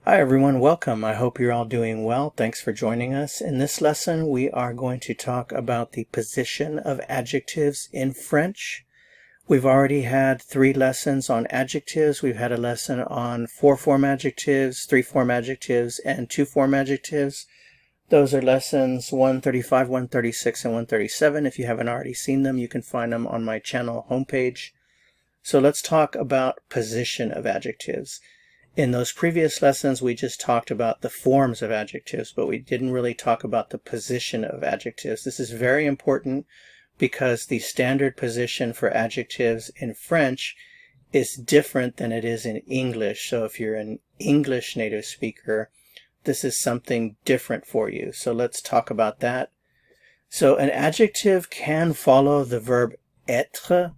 Hi everyone, welcome. I hope you're all doing well. Thanks for joining us. In this lesson, we are going to talk about the position of adjectives in French. We've already had 3 lessons on adjectives. We've had a lesson on 4-form adjectives, 3-form adjectives, and 2-form adjectives. Those are lessons 135, 136, and 137. If you haven't already seen them, you can find them on my channel homepage. So let's talk about position of adjectives. In those previous lessons, we just talked about the forms of adjectives, but we didn't really talk about the position of adjectives. This is very important because the standard position for adjectives in French is different than it is in English. So if you're an English native speaker, this is something different for you. So let's talk about that. So an adjective can follow the verb être.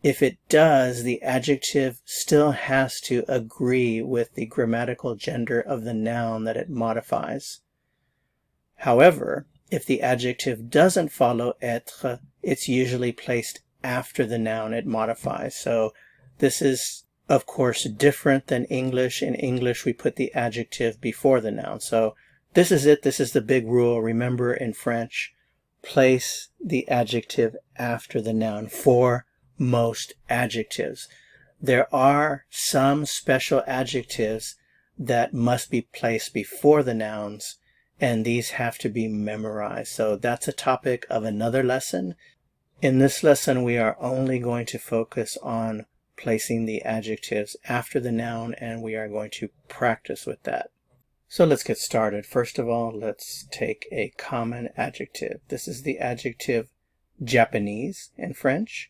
If it does, the adjective still has to agree with the grammatical gender of the noun that it modifies. However, if the adjective doesn't follow être, it's usually placed after the noun it modifies. So this is, of course, different than English. In English, we put the adjective before the noun. So this is it. This is the big rule. Remember, in French, place the adjective after the noun for most adjectives. There are some special adjectives that must be placed before the nouns, and these have to be memorized. So that's a topic of another lesson. In this lesson, we are only going to focus on placing the adjectives after the noun, and we are going to practice with that. So let's get started. First of all, let's take a common adjective. This is the adjective Japanese in French.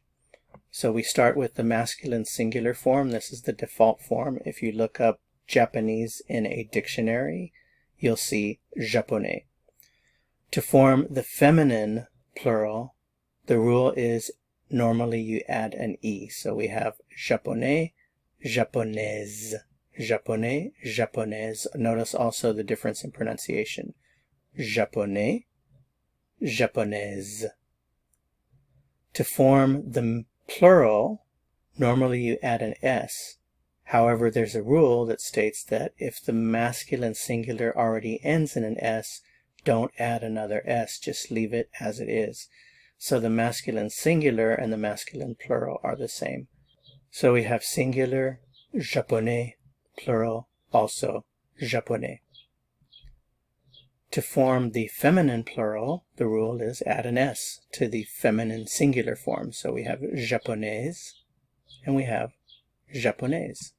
So we start with the masculine singular form. This is the default form. If you look up Japanese in a dictionary, you'll see japonais. To form the feminine plural, the rule is normally you add an E. So we have japonais, japonaise, japonais, japonaise. Notice also the difference in pronunciation. Japonais, japonaise. To form the plural, normally you add an S. However, there's a rule that states that if the masculine singular already ends in an S, don't add another S, just leave it as it is. So the masculine singular and the masculine plural are the same. So we have singular, japonais, plural, also japonais. To form the feminine plural, the rule is add an S to the feminine singular form. So we have japonaise and we have japonaise.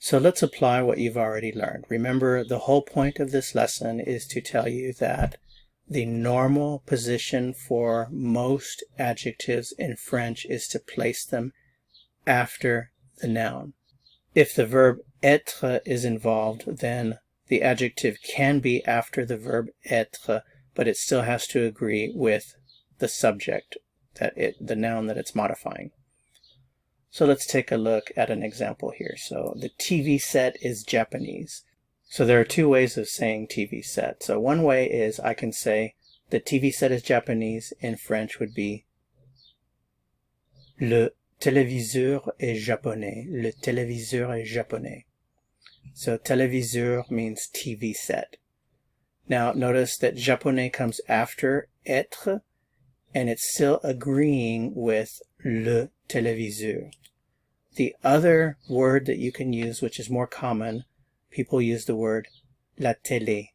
So let's apply what you've already learned. Remember, the whole point of this lesson is to tell you that the normal position for most adjectives in French is to place them after the noun. If the verb être is involved, then the adjective can be after the verb être, but it still has to agree with the subject, the noun that it's modifying. So let's take a look at an example here. So the TV set is Japanese. So there are 2 ways of saying TV set. So one way is I can say the TV set is Japanese. In French would be le téléviseur est japonais. Le téléviseur est japonais. So téléviseur means TV set. Now notice that japonais comes after être, and it's still agreeing with le téléviseur. The other word that you can use, which is more common, people use the word la télé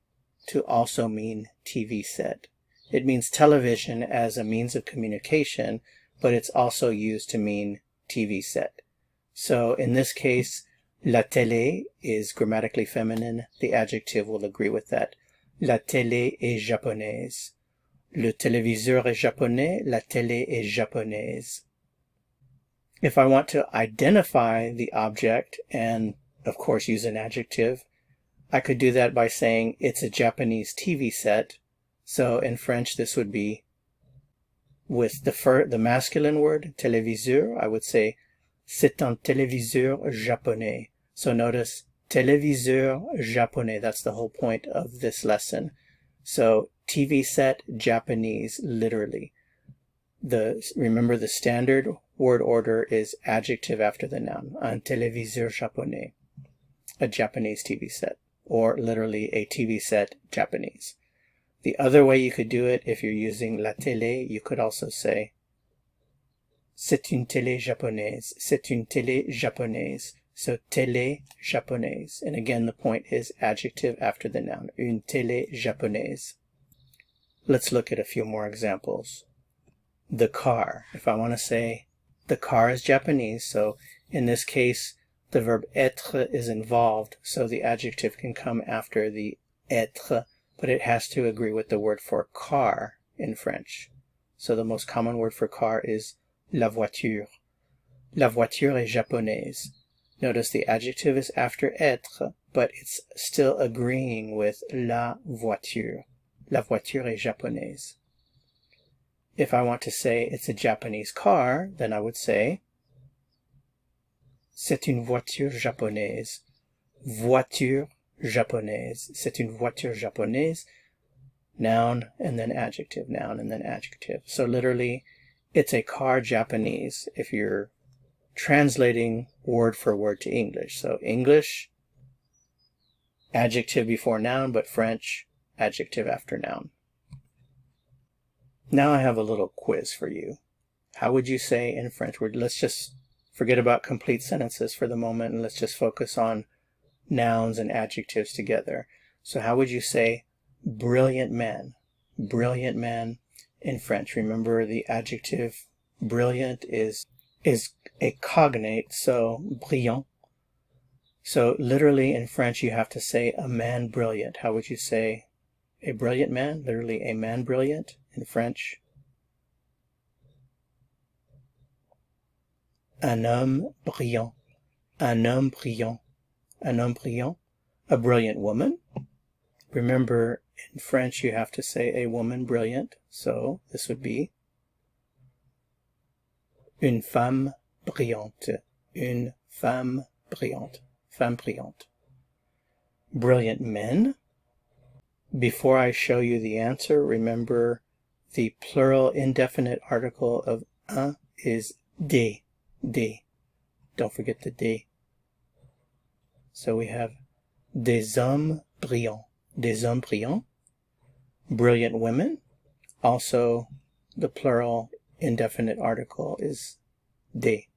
to also mean TV set. It means television as a means of communication, but it's also used to mean TV set. So in this case, la télé is grammatically feminine. The adjective will agree with that. La télé est japonaise. Le téléviseur est japonais. La télé est japonaise. If I want to identify the object and, of course, use an adjective, I could do that by saying it's a Japanese TV set. So in French, this would be with the masculine word, téléviseur, I would say c'est un téléviseur japonais. So notice, téléviseur japonais. That's the whole point of this lesson. So TV set, Japanese, literally. Remember, the standard word order is adjective after the noun. Un téléviseur japonais. a Japanese TV set, or literally a TV set Japanese. The other way you could do it, if you're using la télé, you could also say c'est une télé japonaise, c'est une télé japonaise. So télé japonaise. And again, the point is adjective after the noun, une télé japonaise. Let's look at a few more examples. The car. If I want to say the car is Japanese, so in this case, the verb être is involved, so the adjective can come after the être, but it has to agree with the word for car in French. So the most common word for car is la voiture. La voiture est japonaise. Notice the adjective is after être, but it's still agreeing with la voiture. La voiture est japonaise. If I want to say it's a Japanese car, then I would say c'est une voiture japonaise. Voiture japonaise. C'est une voiture japonaise. Noun and then adjective, noun and then adjective. So literally, it's a car Japanese if you're translating word for word to English. So English, adjective before noun, but French, adjective after noun. Now I have a little quiz for you. How would you say in French? Let's just forget about complete sentences for the moment, and let's just focus on nouns and adjectives together. So how would you say brilliant man? Brilliant man in French. Remember, the adjective brilliant is a cognate, so brillant. So literally in French you have to say a man brilliant. How would you say a brilliant man? Literally a man brilliant in French. Un homme brillant. Un homme brillant. Un homme brillant. A brilliant woman. Remember, in French you have to say a woman brilliant, so this would be une femme brillante. Une femme brillante. Femme brillante. Brilliant men. Before I show you the answer, remember the plural indefinite article of un is des. Des. Don't forget the des. So we have des hommes brillants. Des hommes brillants. Brilliant women. Also, the plural indefinite article is des.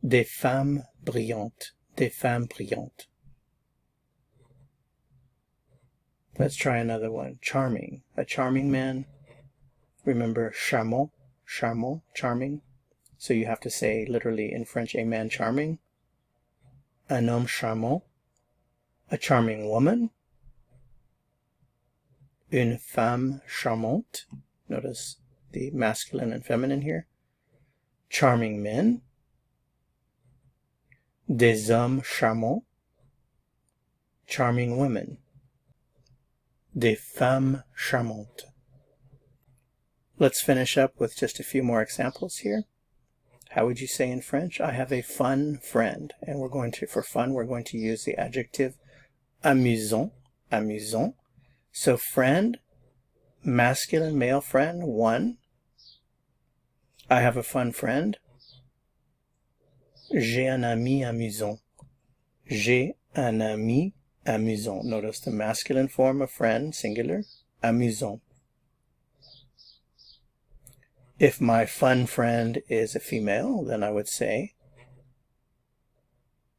Des femmes brillantes. Des femmes brillantes. Let's try another one. Charming. A charming man. Remember, charmant. Charmant. Charming. So you have to say, literally in French, a man charming. Un homme charmant. A charming woman. Une femme charmante. Notice the masculine and feminine here. Charming men. Des hommes charmants. Charming women. Des femmes charmantes. Let's finish up with just a few more examples here. How would you say in French? I have a fun friend. And we're going to, for fun, we're going to use the adjective amusant. Amusant. So friend, masculine, male friend, one. I have a fun friend. J'ai un ami amusant. J'ai un ami amusant. Notice the masculine form of friend, singular, amusant. If my fun friend is a female, then I would say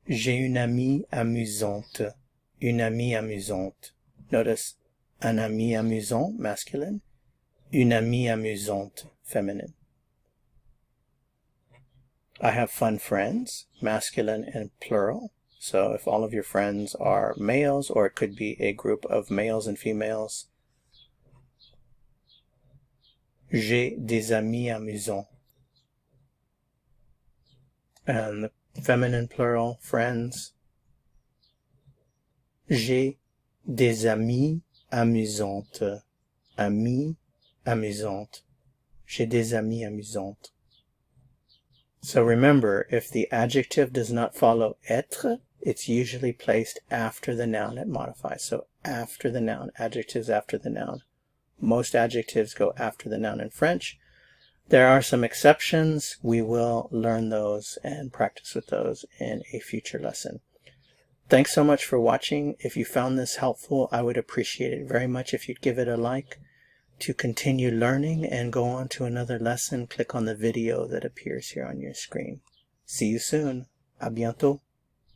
j'ai une amie amusante. Une amie amusante. Notice un ami amusant, masculine. Une amie amusante, feminine. I have fun friends, masculine and plural. So if all of your friends are males, or it could be a group of males and females. J'ai des amis amusants. And the feminine plural, friends. J'ai des amies amusantes. Amies amusantes. J'ai des amies amusantes. So remember, if the adjective does not follow être, it's usually placed after the noun it modifies. So after the noun, adjectives after the noun. Most adjectives go after the noun in French. There are some exceptions. We will learn those and practice with those in a future lesson. Thanks so much for watching. If you found this helpful, I would appreciate it very much if you'd give it a like. To continue learning and go on to another lesson, click on the video that appears here on your screen. See you soon. À bientôt.